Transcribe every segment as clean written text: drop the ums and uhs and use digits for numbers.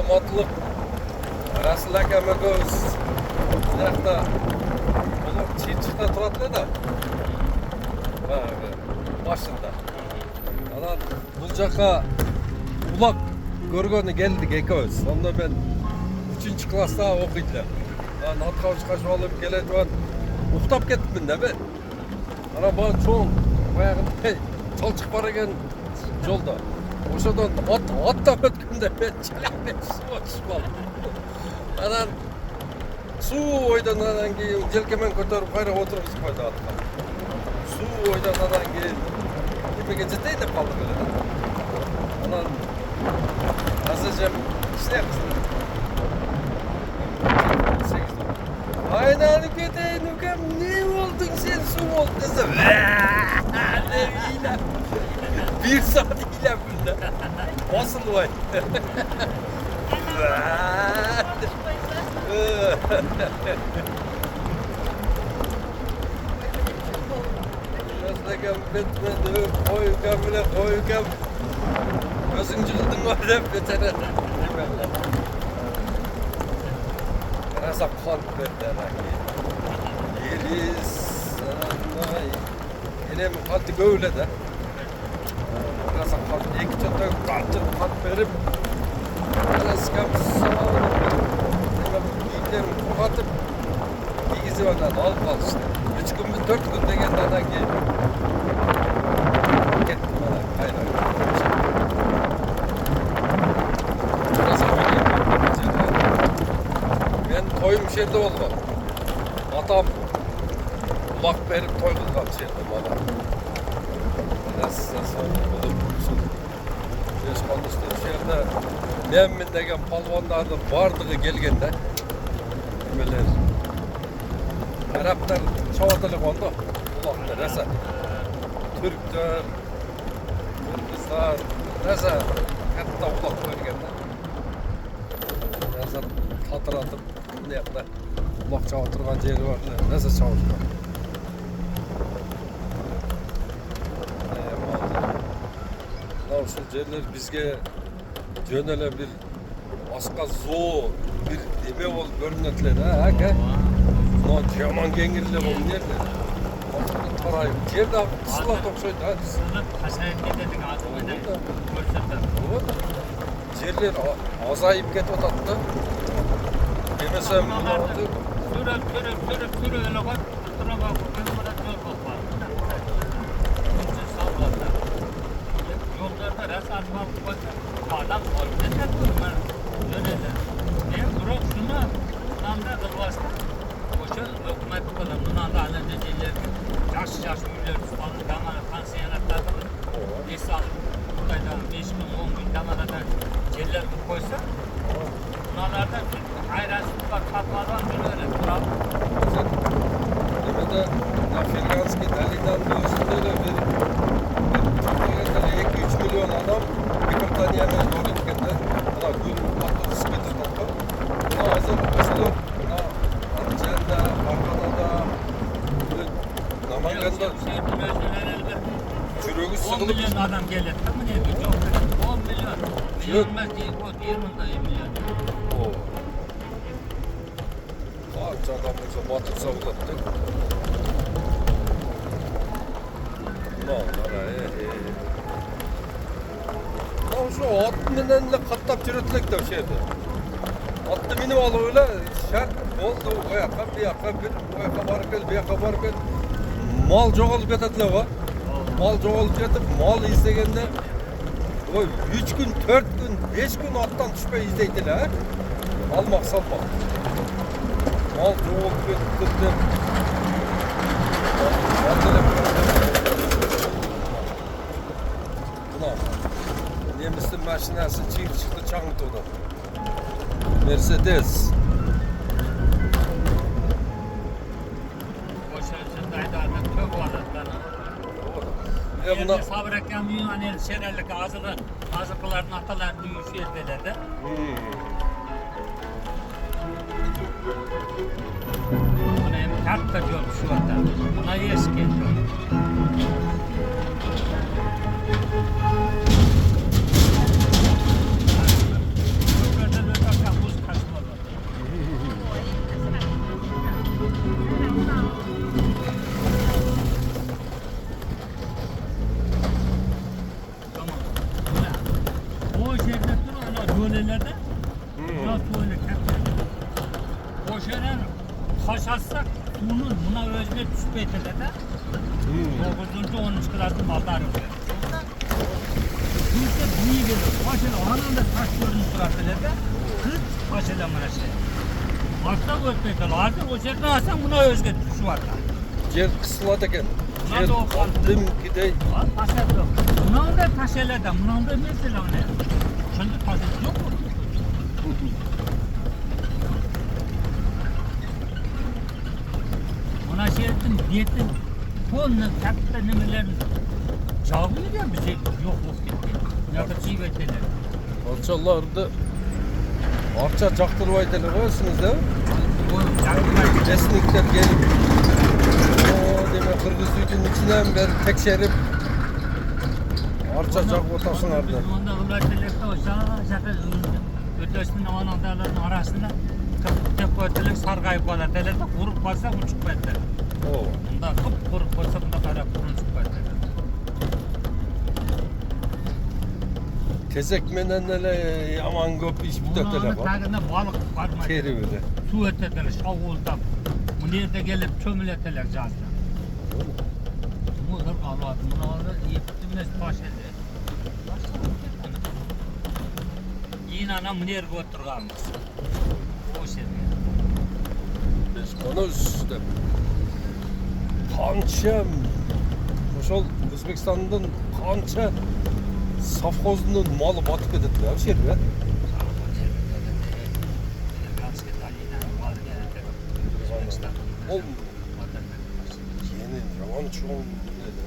саламаттылык. Расыл акам экөөбүз биякта улук Чирчикте турат эле да. Баягы башында. Анан бул жака улак көргөнү келдик экөөбүз. Онда мен 3-класста окуйт элем. Анан атка учкачып алып келе турган уктап кетипмин да мен. Анан баягы чоң баягындай чолчук бар экен жолдо. Ошодон аттап өткөндө мен челеңдеп сууга түшүп калдым. Анан суу ойдон анан кийин желкемен көтөрүп кайра отургузуп койду атка. Суу ойдон анан кийин немеге жетейин деп калдым эле да. Анан азыржым иштейбиз. Айналып кетейин укам, не болдуң сен суу болду десем. Bir saat iyiler bunda. Basılmay. Yazdıkam bitmedi. Koyukam bile koyukam. Gözün çıkıldın var hep betene. Karasap kalp betene. Yeriz. Yine mi kaldı böyle de. Karasap kalp. İki çatı kaltır kalp verip. Karasap sağlam. Yiğitlerim kapatıp. İkisi oradan alıp al işte. 3 gün mü 4 gün de geldi adam geldi. Gittim bana. Hayır hayır. Ben toyum şeyde oldu. Atam ulak verip toy kılgan şeyde bana. Nasıl olup söz konuştuğum şehirde Memmin degen palvanlarının vardığı gelgende emeler Araplar çoğatılık oldu. Ulaklar resa Türkler, Kırgızlar resa hatta ulak vergende resa tatıratıp ne yaptılar ulak çoğatırgan yeri var resa çoğatırgan şu yerler bizge jönele bir başka zoo bir deme ol görünetler ha haka no jaman gengirle ol nerede tarayıp yerde kısla toksoydu ha Hasan dedik adamına görsetler yerler azayıp ketip atattı demesem sürü öyle bak tura bak yollarda resat var adam oldu ne durumlar öyle ne durum şuna namda kılvasta koşa hükümet kılımından da ana dediler yaş üyeler falan damara pansiyonalarda insan buradaydan 5 gün 10 gün damarada yerler koysa bunlarda hayransızlık var katlardan öyle duram Demede Afganski Dali'den üstünde de bir 2-3 milyon adam bir kompaniyana doğru gittiğinde ana gün patladı sıkıntı tatlı. Ana hazır mesela Antalya'da, Ankara'da, Namangan'da çürüğü 10 milyon adam gelir. Tamam ne diyor? 10 milyon. Yürümez değil, o 20 milyon. Kaç adam olsa batırsa ulattık. Şu at minenle kattap çürütlük de şeydi. Attı minim alı öyle şart oldu. O yaka bir yaka bir o yaka barıp gel bir yaka barıp gel. Mal çoğalıp ketediler var. Mal çoğalıp ketip mal izlegende o 3 gün 4 gün 5 gün attan düşmey izleydiler. Almak salmak. Mal çoğalıp ketip Nemis'in maşinası çıktı Çangıto'da. Mercedes. Boşarısındaydı adam çok vardı. Buna sabır ekran büyüğün hani şererlik azıkların atalarını yürüyüş etmelerdi. Buna hem kart da yol şu anda. Buna yes geliyor. söylelerde Hmm. buna söyle kepçe. Oşanın taşatsak suyunun buna özüne düşmeytiler de Hmm. 9. 10. klasın maldarı var. Kimse bunu bilir. Başına o anında taş görünüp durattılar da kız başıyla bana şey. Hatta ötmeydiler. Artık o şekilde alsan buna özgür şu var da. Yer kısıladı eken. Yer Nerede o kaldı? aldım gidey. Taşet yok. Bunun da taşıyla da, bunun da mesela ne? Şimdi taşet yok mu? Buna şey ettim, diyettim. Tonla kapta nemelerini çağırıyor ya bize yok gitti. Nerede çiğ bekleler. Alçalarda arça çaktırmaydılar koyuyorsunuz değil mi? O yakınlar. Esnikler gelip o deme Kırgız sütünün içinden beri tekşerip arça çak otasınlardı. Biz onda hırlatılıkta o zaten ötesinin amanandarların arasında tek koyduğum sargayıp kalırlar da kurup kalsa uçuk bekler. Oo. Bunda kıp kurup kalsa bunda kara kurun çıkmaz. Tezek menenele yaman köp iş bir dötele Bunun bak. tagında balık var mı? Keri böyle. Su eteteler, şavulda. Bu nerede gelip çömületeler cazda. Bu hır kalmadı. Bunları yetiştirmez paşeli. Yine anam nerede oturganmış. O şey. Biz onu üstte. Kança ошол Özbekistan'dan kança safhozunun malı batıp ketediler. Şey be. Ol yeni yaman çoğun dedi.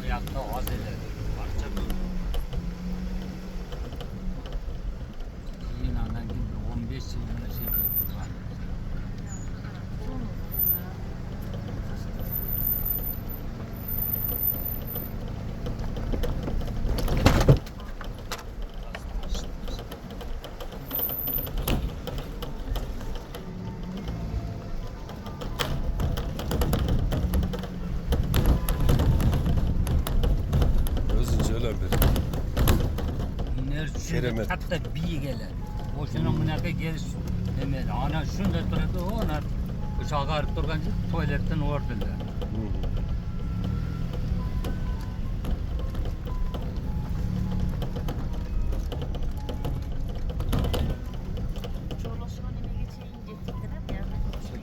Ayakta az eder. Parça mı? Yine anam gibi 15 yılında şey var. Özünce öyle bir. Keremet. Hatta bir gelir. O şunun bunaka geliş demeli. Ana şunda durdu ona uçağa arıp durgan tuvaletten ordular.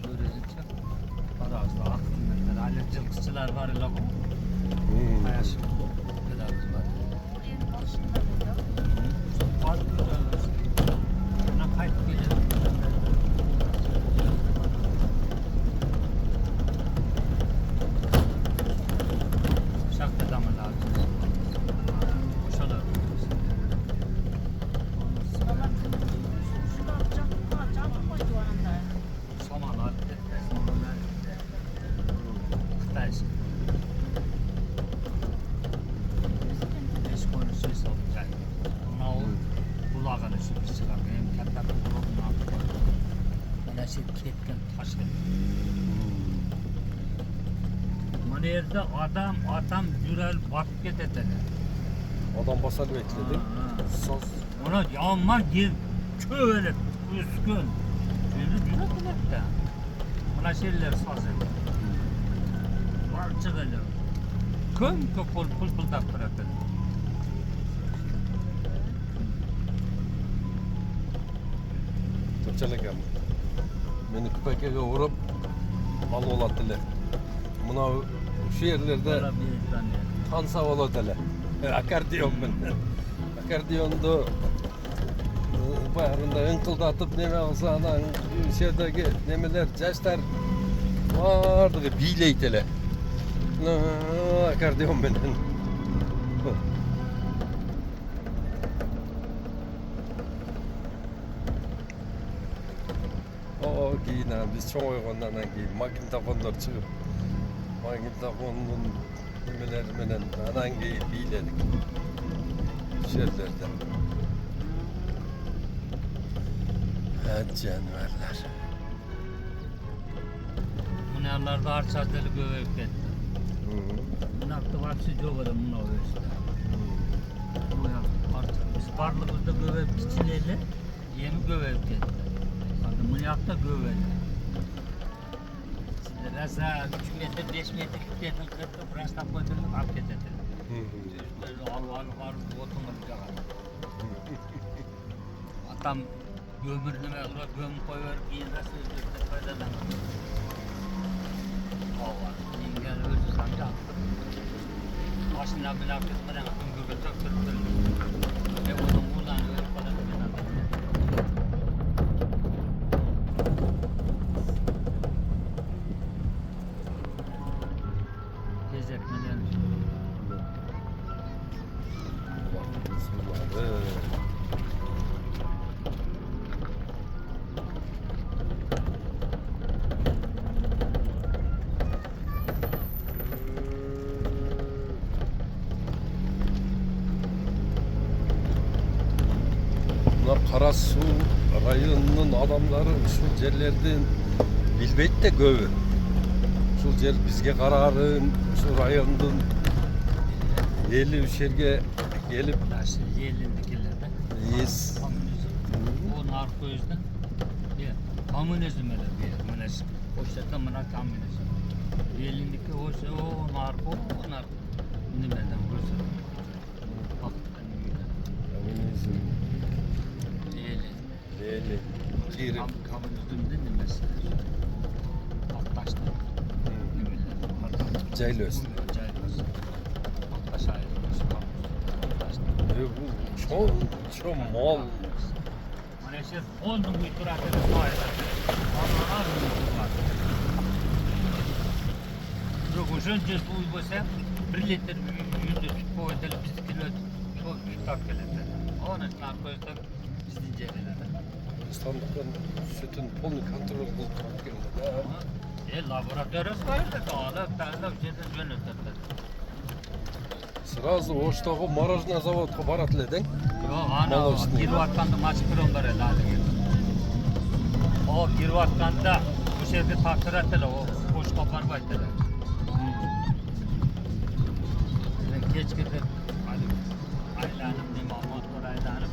Görünce para az da aklımda. Alerjikçiler var ya bu. Ayaş. Kadar var. Ana kayıt gelir. Şakta damar lazım. Boşalır. Somalar, etmez. Kıtay. Eş konuşuysa olacak. Ona o kulağını şu çıkar. Benim katta kulağım ne yapıyor? Bana şey ketken taş geldi. Bana yerde adam yürel bakıp getirdiler. Adam basar bekledi. Saz. Ona yanma gir köyle üskün. Yürü de. Bana şeyler saz ediyor. Varçı gelir. Kön köpül puldak bırakır. Türkçelik yapma. Beni küpekege vurup mal olattılar. Buna şu yerlerde Böyle bir tane. tansa olattılar. Akardiyon ben. Akardiyonda bağrında ınkıldatıp neme olsa anan şeydeki nemeler, caşlar vardı ki bileyteler. Akardiyon benden. O yine biz çok oygundan ki magnetofonlar çıkıp magnetofonun nemeler menen anan ki biledik. Şeylerden. Evet canavarlar. Bunlarda arçazları gövek etti. Bunlar da varsa çok adam bunu işte. Bu ya arçaz. barlığımızda göbek kiçileyle yeni göbek geldi. Hani bu yakta göbek. Şimdi rasa 3 metre, 5 metre, 2 metre kırıp da burası koydurulup hak edilir. Böyle al oturmadık. Atam gömürünü mağlup gömü koyuyor, giyinler sözlükte faydalanır. Hava, yengel özü sanki attı. Başından bile artık bana atım göbek kırıp ve onun buradan öyle falan bir adam. Gezekmeden Bunlar Karasu rayonunun adamları şu yerlerden bilbeyt de göğü. Şu yer bizge kararın, şu rayonun yerli üşerge gelip nasıl yerlindikilerde yes. komünizm, o narko yüzden bir komünizm öyle bir komünizm. O şekilde buna komünizm. Yerlindeki o narko, o narko. Nimeden görse. Vakıftan nimeden. Komünizm, Yerli. yerli, girim. Komünizmde nimesi. Aktaş'ta. Nimeden. Caylöst. Caylöst. Aktaş ayrılması. Aktaş'ta. Bu çok mal. Maalesef 10 gün itirakede sahip. Allah'a var. Rokuşun cüz uygusa 1 litre yüzde süt koyduğu 1 kilo süt takkeledi. Onun için arkadaşlar bizim cehelerde. İstanbul'dan sütün polni kontrol kılıp geldi. Laboratuvarı koydu da dağılıp şeyden yönettiler. Сразу оштогу мороженое заводко барат эле дең. Yok ana Молочный. girip atkanda maç kırım var herhalde. O girip atkanda bu şeyde takdir ettiler o boş kopar baytılar. Geç gidip aylanıp ne Mahmut var aylanıp.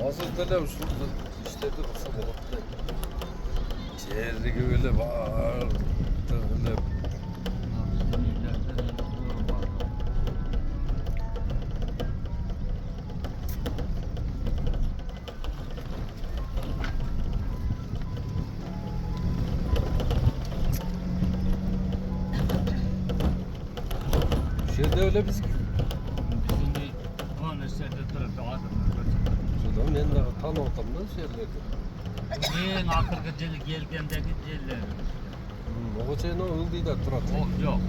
Азыр деле ушул иштерди кылса болот эле. Жериги эле баардыгы эле жерде эле биз Şimdi onun üstünde durup adam. шудан мен дагы таанып атам да ошол жерлерди. En akıllı jeli gelgendeki jeller. Ого чейин ылдыйда турат. O yok.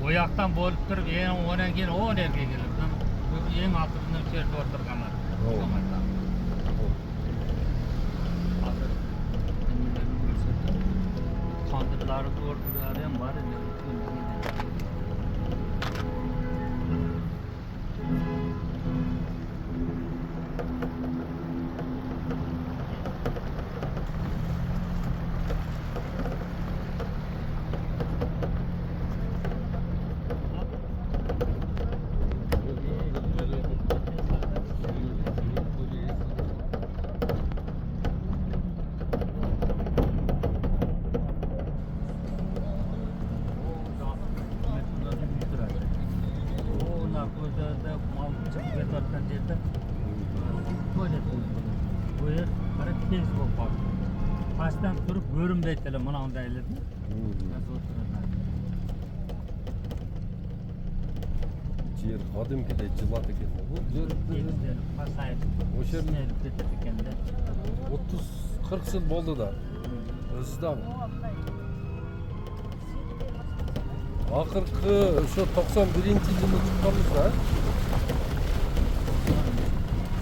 O yaktan bolup durup en ona gel o nereye gelip en akıllının yerde oturganlar. Oo. Hazır. Kandırları doğurdular hem var ya. Narkozda mal çıkıp yatarken yerde tuvalet buldu. Bu yer para tez kopar. Baştan durup görünmeydiler bana onda eledi. Nasıl otururlar? Жер кадимкидей жылат экен да. Бул жер Pasayip. O şey- Sinirip getirdik de. 30-40 жыл болду да. Өзү дагы. Акыркы ошо 91-жылы чыкканбыз да.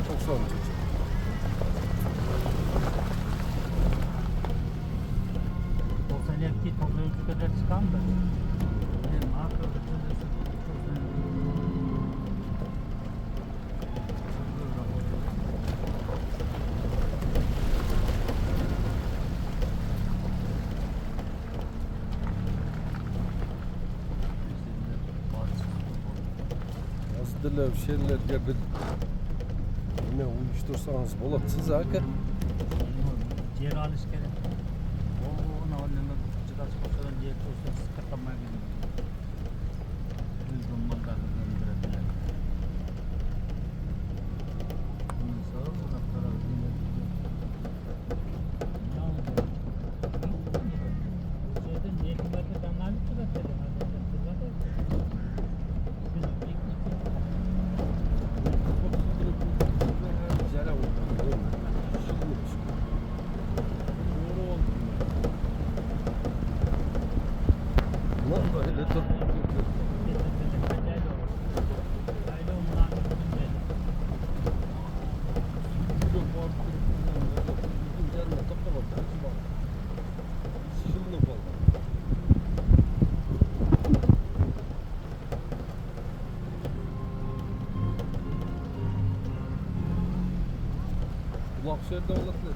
90. Olsan evki toplayıcı kadar çıkan da. Benim akıllı delep şeylerge bir ne uyuştursanız bolat siz aka. Yer alış gerek. Ona nima chidash qo'shadan yer ko'rsa qatnamaydi. Biz zamanlarda bildiradilar. Bundan sonra buna karar Şeyden yekimlerde dangalık çıkartıyor. Jara oldu. Lan böyle tut. Kulak şerde olasın.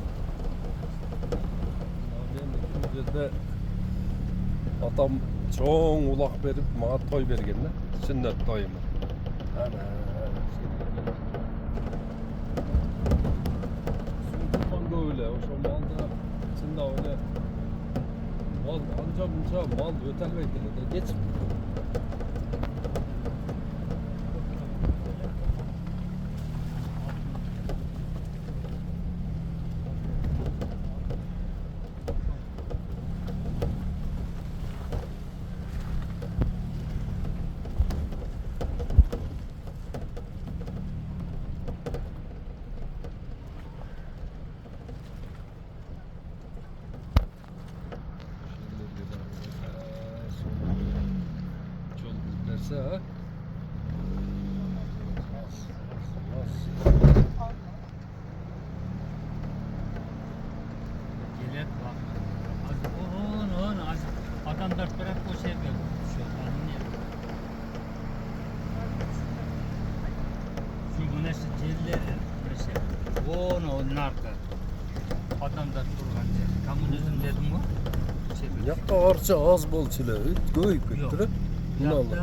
Ben yerde atam çoğun ulak berip mağa toy bergenler. Sünnet toyumu. Ana. Sündüpan öyle. O şu malda içinde öyle mal anca bunca mal ötelmeydi de geç. Ha? Gelet bak. Az adamlar bırak o şey yapıyor. Şu güneş celleri mesela. Onlarda. Adamlar durgan yer. Komünizm dedim mi? Yakta arça az bol çile. Göğüp götürüp. Bunu alın.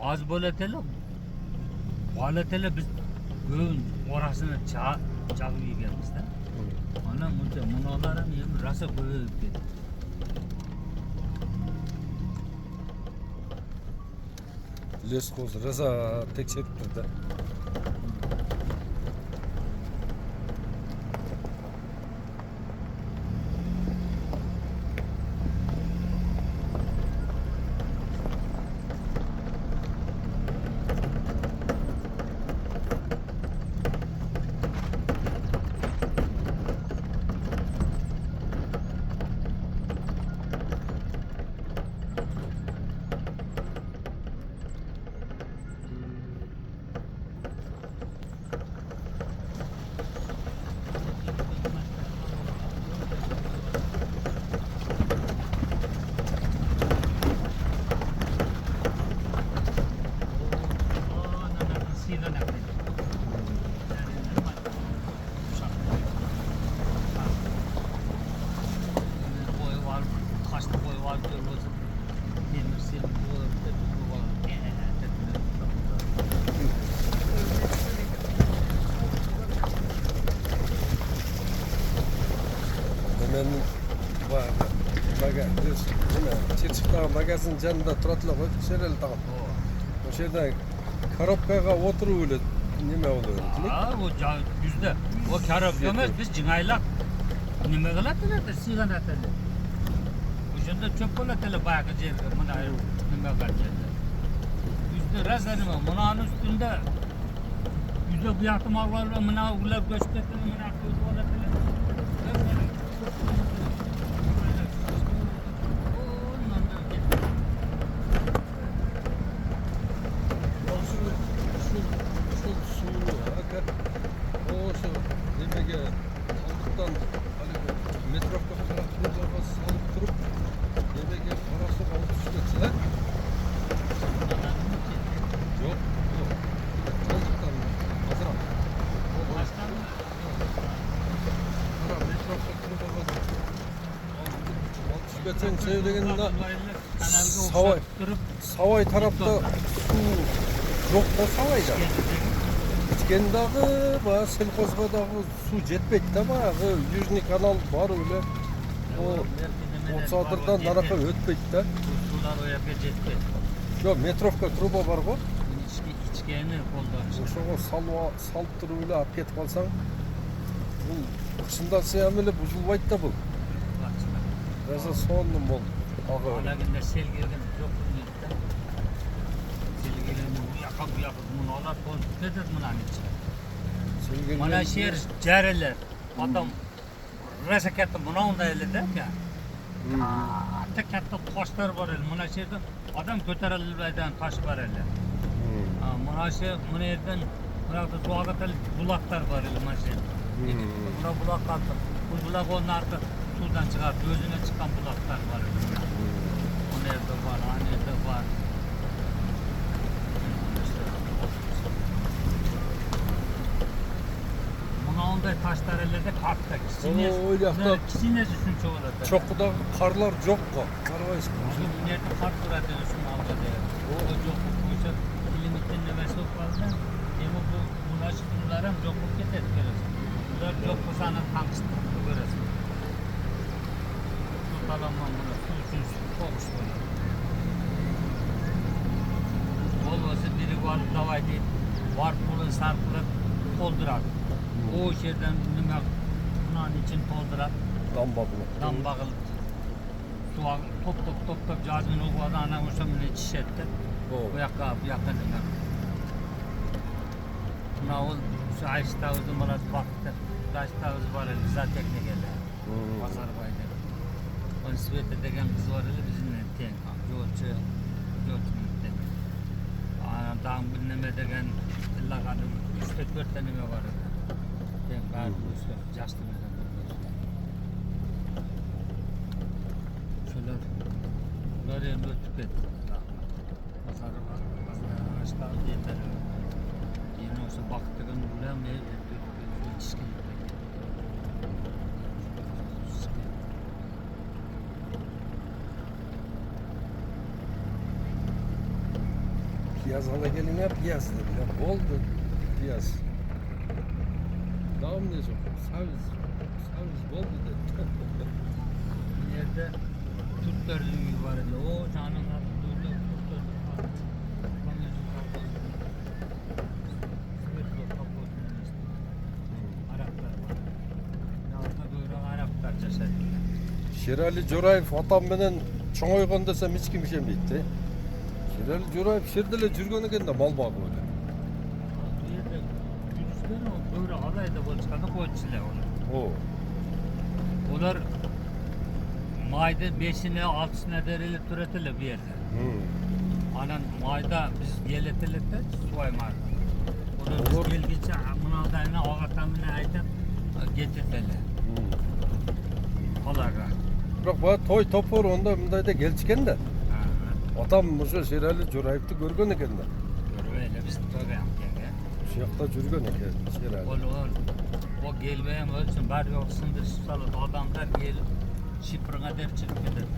Az bo'latela bo'latela biz go'ng orasini chag'ib yeganmiz-da. Mana buncha munolar ham yeb rosa ko'yib ketdi. Leskoz rosa tekshirib turdi. Hemen magazin janında turadilar ғой kişerel tağım. O şeyden korobkaga oturup öyle nime oluyor? O yüzde. O korobka emas, biz jingaylab nima qiladilar? Siganatadi. O'shanda cho'p bo'ladilar boyagi yerga, mana nima qiladi. Yüzde raza nima? Bunani ustunda yüzde bu yoqda mog'lar va mana ular go'shib ketadi, mana qo'yib oladilar. Geçen çevrelerinde Kanalga Savay. o'xshatib turib Savay tarafta su Жоқ болса алайда. Kendisi- İçkendagi bayağı selkozga dagı su jetpeydi da bayağı Yüzny kanal var öyle. O Otsadırdan naraka ötpeydi da. Sular o yerga жетпейт. Yok metrovka truba var go. İçkeni koldamış. Ошого салып туруп эле алып кетип калсаң, бул кышында сыям эле бузулбайт да бул. Жаза сонун болду. Ага Ana öyle. günde sel gelgen çok dünyada. Sel gelgen bu yaka bunu alar koyup gider bunun içine. Sen Mana gelgen- şehir careler. Adam rasa katta buna onda elinde ya. Katta katta taşlar var el. Mana şehirde adam ko'tarilmaydigan taş var el. Mana şu mana yerden burada suaga tal bulaklar var el mana şehirde. Buna bulak kaldı. Bu bulak onun arka sudan çıkar. Gözüne çıkan bulaklar var el. O nerede var, o nerede var. Buna onday taşlar ellerde kalktı. Oo, öyle yaptı. Kisinesi şunca oladı. Çokudagı karlar жок go. Карабайсың. Şu nerede kart durады şunu aldı diye. O yok koysa limitin nemesi yok fazla. Hem bu bulaşık bunlar hem yok olup gider görürsün. Bunlar yok olsana tanıştı görürsün. Su talanma bunu su için çok böyle. Olmasa biri var davay deyip var pulun sarkılıp doldurar. O şeyden nime bunun için doldurar. Damba bu. Tam bağlı. Suya top cazmin o kadar ana uçamını çişetti. Bu yakka nime. Buna ol şu ayışta uzun bana baktı. Ayışta uzun var eli zaten ne geldi. Pazar baydı. Onun Sveta degen kız var eli bizimle tenk. Yolcu demek. Dağın bilmeme degen illa kadın 3-4 tane mi var idi. Tenk var bu işte yaşlı bizden. Şöyle bunlar yerine ötüp etti. Pazarı var. Pazarı açtı yeter. Yine olsa baktığın bulan ne yetişkin. Piyaz hala gelin ya piyaz dedi ya. Oldu piyaz. Devam ne çok? Saviz oldu dedi. Bir yerde Türk dördüğü var idi. O canın adı dördü Türk dördüğü var. Kamyoncu kaldı. Svetlo kapotun işte. Araplar var. Yalta böyle Araplar yaşadı. Şerali Jorayev atam menen çoңойгон десем эч ким ишенбейт. Şerali Jorayev şerделе жүргөн экен да мал багып эле. Bu yerde yürüyüşler o böyle alayda bolçkanda koyçular onlar. О. Onlar mayda 5'ine 6'sına dereli türetilir bir yerde. Anan mayda biz yeletilir de suaymardı. Onlar Olur. biz gelgiçe mınaldayına ağatamına aytıp getirdiler. Olarga. Бирок баягы той топор онда мындай да келчүкен да. Ha. Атам ошо Şerali Joraевди көргөн экен да. Böyle biz toga yaptık. Ошол жакта жүргөн экен Şerali. O gelmeyen ölçün bari yoksundur salıp adamlar gelip şifrına der çıkıp gider.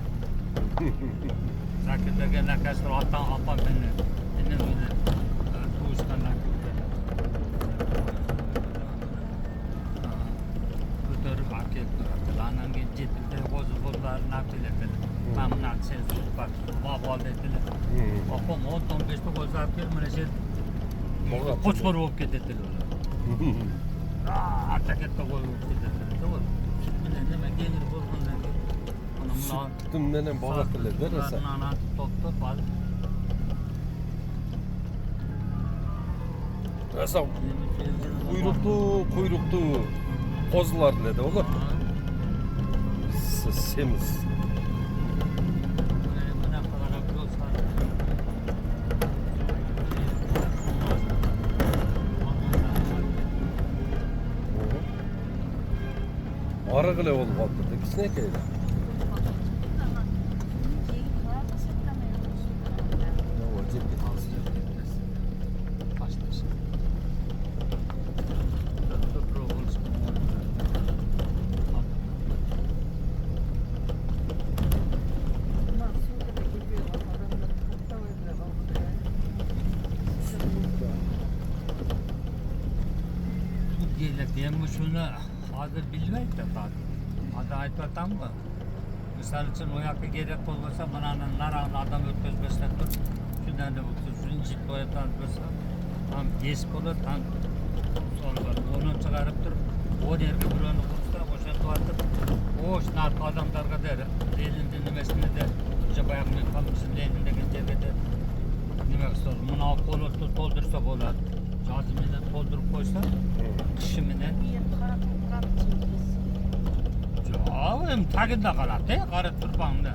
Zakir'deki ne kadar atan apa beni. Benim öyle tuğuştan nakilde. Götürüp akil duratı. Anam getirdi bozu bozlar nakil ettiler. Ben nakil bak babal ettiler. Apam 10-15'te bozu akil mıneşet. Koçkor olup getirdiler. Atakette koyup getirdiler. Doğru. Neme gelir bulgundan Sütüm menen багат эле бересе. Ana top al. Аса куйруктуу козулар эле да болот. Semiz. Arık эле болуп калды да кичинекей эле. Gelip ben bu şunu hazır bilmeyip de tabii. Hadi aytmatam mı? Misal için o yakı gerek olmasa bana naran adam ötközmesine dur. Şundan da bu zincir boyatan dursa tam geç olur tam sonra onu çıkarıp durup o yerge bir onu kursa oşa atıp o şınar adamlarga der elinde nimesine de bayağı mı kalmışsın elinde geçerge de nime istiyor. Bunu al kolu toldursa bolar. Cazimine doldurup koysa kışımine Ağabeyim takında kalat ya karı tırpanında.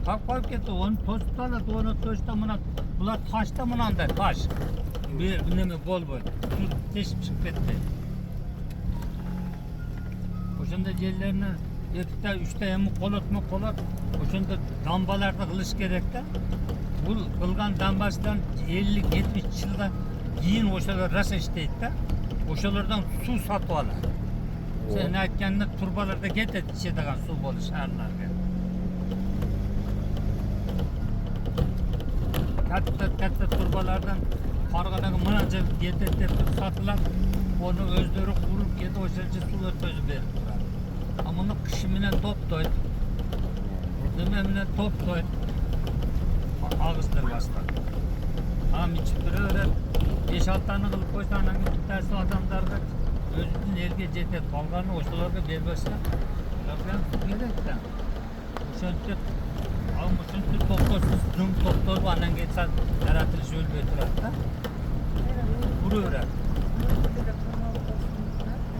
Tak koyup gitti onu toştalar onu toştamına bular taşta mınanda taş. Bir nemi bol bol. Su teşip çıkıp gitti. Oşunda yerlerine ekte üçte emi kolat. Oşunda dambalarda kılıç gerekte. Bu kılgan dambasından 50-70 yılda giyin oşalar rasa işteydi de. Oşalardan su satıvalar. Sen aytganda turbalarda getet içedigan su bolu şaharlarga. Katta turbalardan qargadaga mınancha getet deb satılan onu özleri kurup geti oşancha su ötközüp berip turadi. Ama bunu kışı menen toptoyt. Nima menen toptoyt. Ağızdır bastırdı. Ham içip turaverib 5-6 tane kılıp koysa ananın bittasi adamlarga özünün elge jetet kalganı oşalarga berбесе ulardan kerak da. Oşantip ama şuntu toplosuz düm toplolup anan geçsen yaratılış ölbey turadi da. Vuraveradi.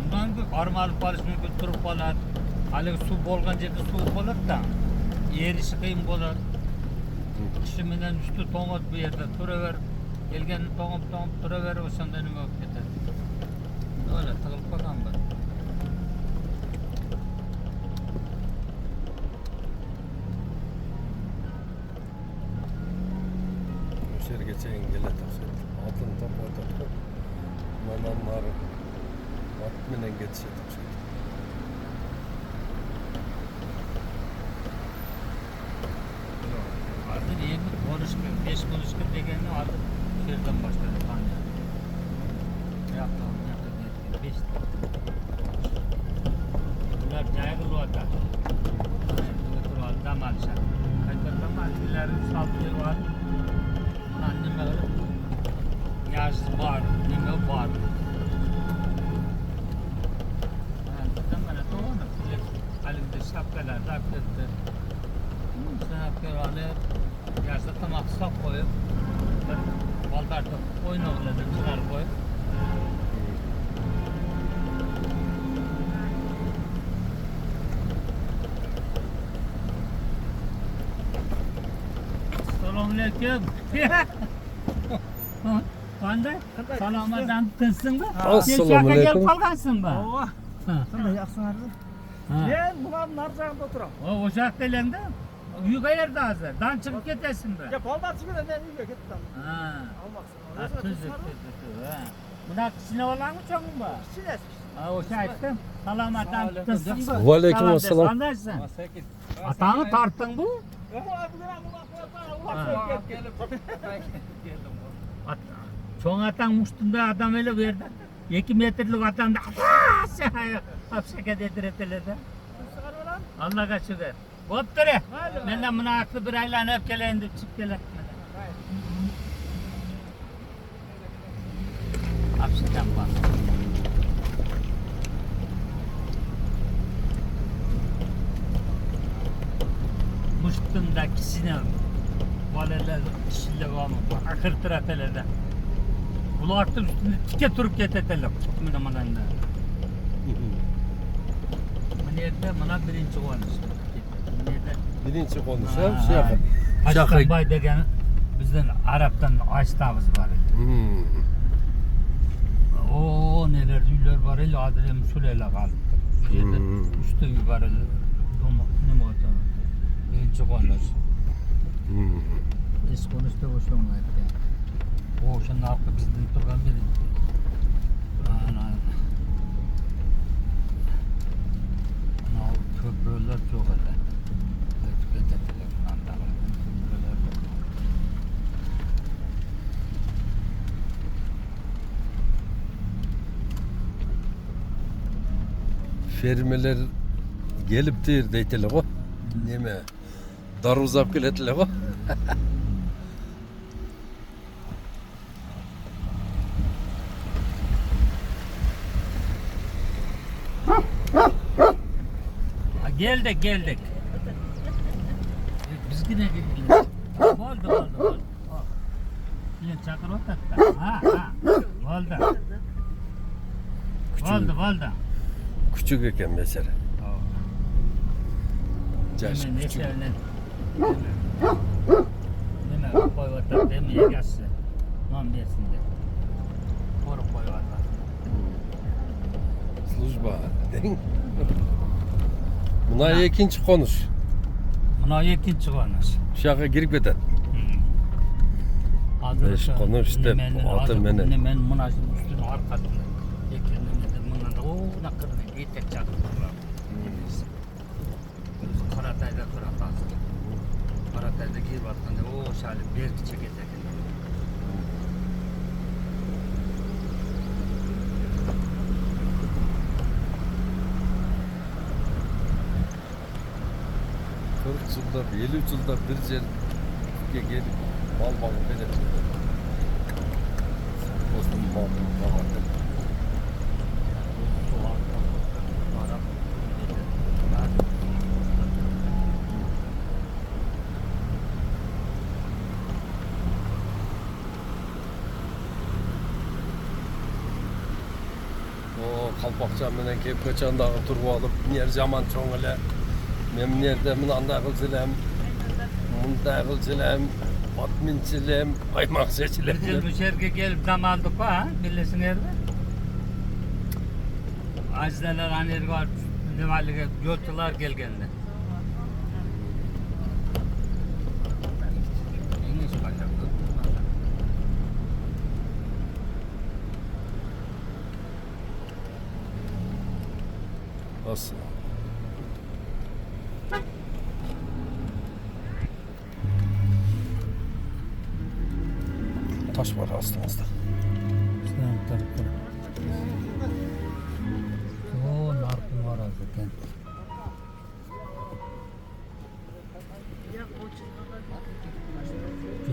Bundan qarmalib qolish mumkin turib qoladi. Haligi suv bo'lgan yerda suv bo'ladi-da. Erishi qiyin bo'ladi. Kishi bilan usti to'ng'ib bu yerda turaverib, kelganini to'ng'ib turaverib, o'shanda nima bo'lib ketadi. Öyle tig'ilib qolgan bir. O'sha yergacha engillab tashlaydi. Oltin to'p. Mandan nari ot bilan ketishadi o'sha. Hozir 20 bo'lishga, 5 bo'lishga deganni hozir shu yerdan boshladi qani. Bular jayqilyapti. Turadi, dam olishadi. Qaytadan mallarni solib berib, mana nima qilib yaz bor, nima bor. Mana to'g'ri, halimda shapkalar rapetdi. Shapkalarni yazda tomoq hisob qo'yib, bir baldarda o'ynoqlarni chiqarib qo'yib Selamünaleyküm. Qanday? Salomatdan tinsinmi? Assalomu alaykum. Kelib qolgansinmi? Qanday yaxshilarni? Men bularning narjag'ida o'tiraman. O'sha yoqda uyga yerda hozir. Dan chiqib ketasinmi? Ya baldarchiga men uyga ketdim. Ha. Olmoqsan. Tuzuk. Buna kichkina bolami cho'ngmi? Kichkinasi. Ha, o'sha aytdim. Salomatdan tinsinmi? Va alaykum assalom. Qandaysan? Atani tortding bu? Cho'ng atang mushtunda adam ele bu yerda 2 metrlik atamda hapsaka detiretilarda. Allohga shukr. Bo'pti. Mendan buni aqli bir aylanib kelayin deb chiqib kelayapman. Hapsakam bor. Mushtunda kichkina bolalar ishlayapman. Aqirtiratalarda. Bularning ustida tikka turib ketadilar. Mana mana. Mana yerda mana birinchi qonish. Birinchi qo'nish ham shu yoqqa. Ashtabay degan bizning arabdan ashtamiz bor edi. O neler uylar var el adrem şulayla kaldı. Yerden üstte yukarı nima o'tadi. Birinchi qo'nish. Es qo'nishda o'sha aytdi. O'shani orqa bizdan turgan birinchi. Ana köprüler çok edi. Tüketetiler andalar. Köprüler. fermeler gelip dir deytiler o. Neme? Dar uzap keletiler o. Geldik. Biz yine geldik. Oldu. Yine çakır otattı. Ha. Oldu. Küçük eken mesela. Caş Hemen küçük. eserlen. Hemen koy otattı. Hemen gelsin. Non dersinde. Korup koy otattı. Slujba. Buna ikinci konuş. Buna ikinci konuş. Şaka girip eder. Beş konuş işte, adı mene. Men mınajın üstünün arkasında. Ekranında mınanda o nakırını etek çakırdılar. Karatayda durak azdı. Karatayda girip attığında o şali berki çekecek. Kırk yılda, 50 yılda bir yer gelip mal verir. Dostum mal. O kalpakçam menen kep kaçandağı turba alıp yer zaman çoğun ele. Men nerde mınanda kılsılem, munda kılsılem, batminçilem, kaymak seçilem. Bir yıl müşerke gelip tam aldık ha, birlesin yerde. Acizeler hani var, nevaliga yolcular gelgende. İngiliz kaçak. Nasıl? Taş var aslımızda. O narkın var zaten.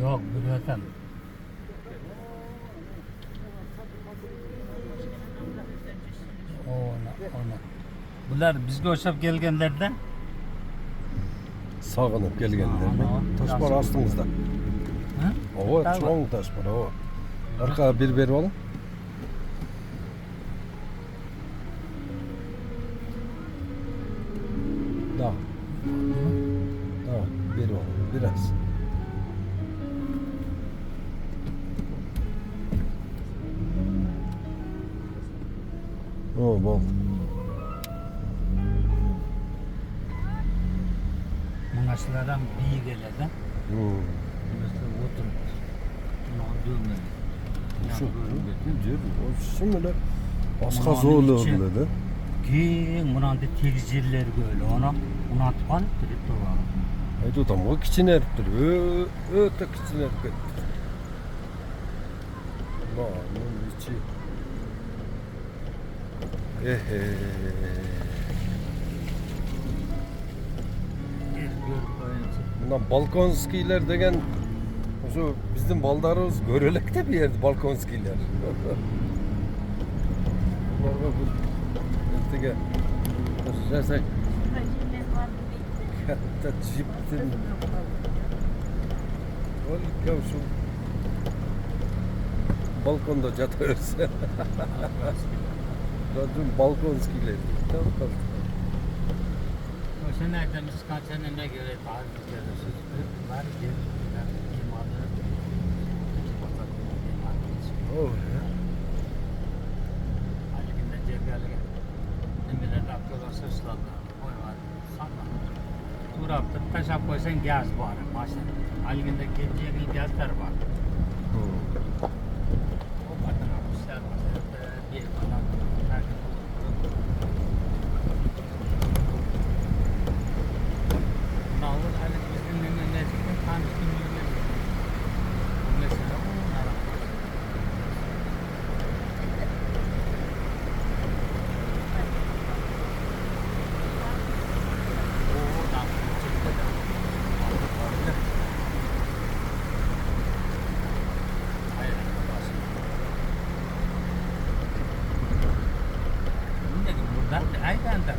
Yok, biliyorsam. Ona. Bunlar bizge oşap gelgenlerden. Sağınıp gelgenler. Ana, Taş var aslımızda. Hı? O Taş var. çoğun taş var o. Arka bir ver oğlum. Daha. Daha bir oğlum biraz. O bol. Mınaşlardan bir geleden. Mesela otur. Ne diyorum Şu diyor. O şimdi başka Bunun zorlu içi- dedi. Ki mınanda tegizirler böyle ona tıkan dirip durlar. Haydi tam o kiçin eriptir. Öte kiçin erip ettir. Lan içi. Bundan Balkonskiler degen şu bizim baldarımız görelekte bir yerdi Balkonskiler. Bunlarga bu ertege yaşasak katta jiptin ol şu balkonda yatıyorsa zaten Balkonskiler. Tamam. O seneden biz kaç senene göre tarih ediyoruz. Var gelmişler imanı. Oh. Halikinde cevgalıga. Demirler akıyorlar sırsılarla. Oy var. Sanma. Turaptı taşap koysan gaz var. Maşın. Halikinde geleceğin gazlar var. O kadar yapmışlar. Bir bana takip Nağlı halik bizim memleketin tanıştığım yerler. Mesela onlara. ayranda.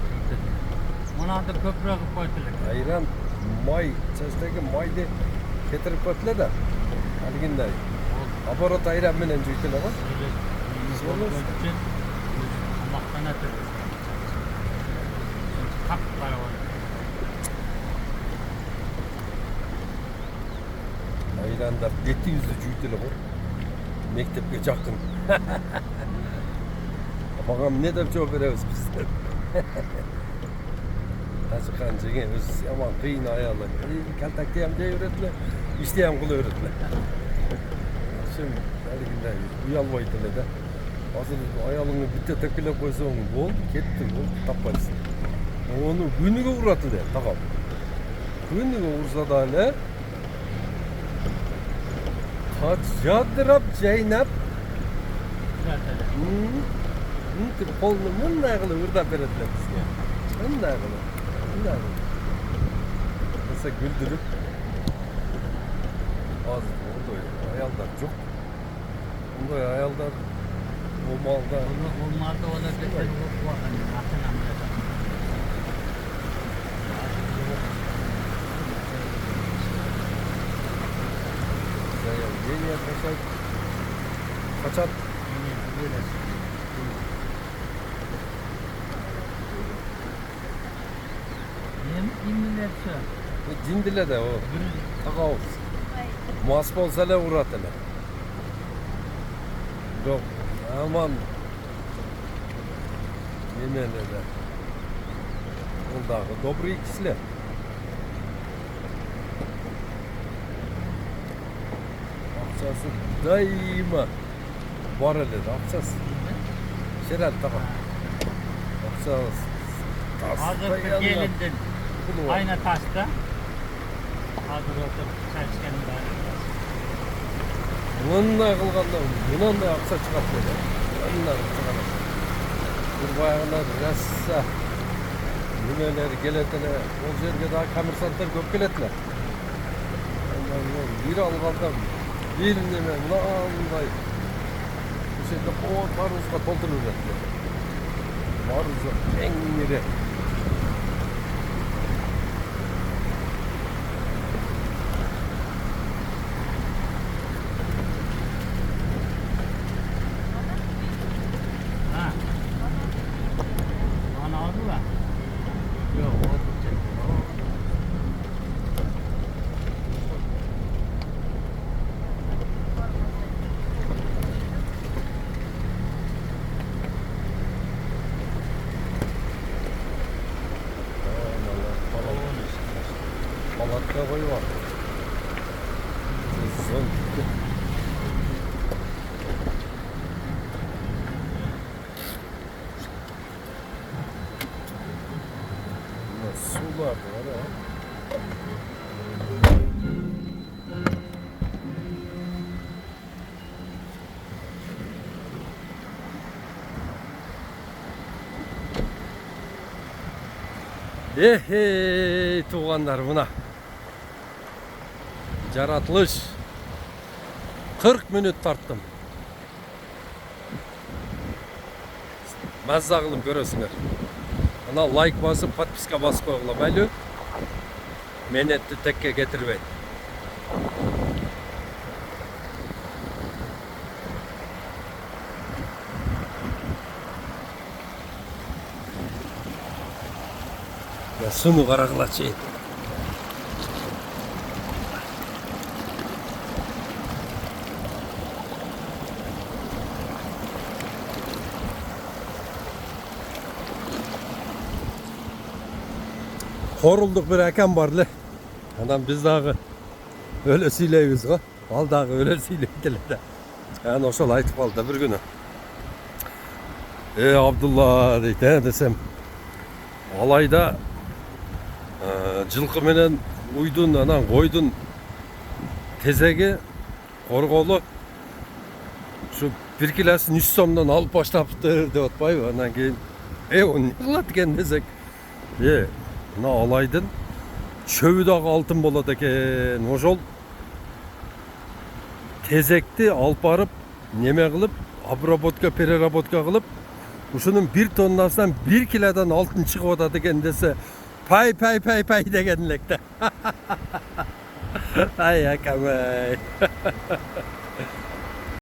Ona da köprü koydular. Ayran may, çeşdeki maydı getirip koydular da. Haliginday. Aparat ayran bilen jüytüler var. Allah'tan ötürü. Kap karavan. Ayranlar beti yüzlü jüytüler var. Mektepke jakın. Bakalım ne dep cevap beremiz biz. Taşıkan jegen öz aman kıyın ayarlar. Kaltakta ham jay öğretler, işte ham kıl öğretler. Şimdi haliginday uyalmaydılar da. Hazır ayalını bitte tekilep koysaң bol, ketti bol, tappaysın. Onu günüge uğratıldı tamam. Günüge ursa da hele kaç yadırap jaynap Tip kolunu bunday qilib o'rtab beradilar bizga. Bunday qilib. Bunday qilib. Mesela güldürüp az bunday ayallar çok. Bunday ayallar olmalıda. Olmadı o da dedi bu atın amcada. Yeni kaçak. Cindile de o. Takavuz. Muhasip olsalar uğratılar. Yok. Aman. Yemeğine de. Ondağı добрые kişiler. Akçası daima var öyle de akçası. Şeral tamam. Akçası. Hazır gelindin. Aynı taşta. Hazır oturup çay içkenler. Bununla kılganda bundan da akça çıkart dedi. Bunlar çıkart. Bir bayağılar rassa nimeler geletler, o yerge daha komersantlar köp geletler. Bir alganda bir neme bunday bu şekilde o maruzga toldurulur. Maruzga en iri. Palatka koyu var. Son. Sular var ya. Hey tuğanlar buna. Jaratılış 40 minut tarttım. Mazza kılıp görürsünler. Ana like basıp подписка basıp koyla belli. Menetli tekke getirmeyin. Ya sunu karakılaçı. Korulduk bir erken varlı. Adam biz daha öyle söyleyiz ha. Al daha öyle söyleydiler de. Yani o şol aytıp aldı bir günü. Abdullah deydi desem. Alayda жылқы менен уйдун анан койдун тезеги корголу ушу 1 килосын 3 сомдон алып баштапты деп атпайбы. Анан кийин эмне кылат экен десек мына алайдын чөбү дагы алтын болот экен. Ошол тезекти алып барып неме кылып обработка переработка кылып Ушунун 1 тоннасынан 1 килодан алтын чыгып атат экен десе, пай деген электе. Ай акам ай.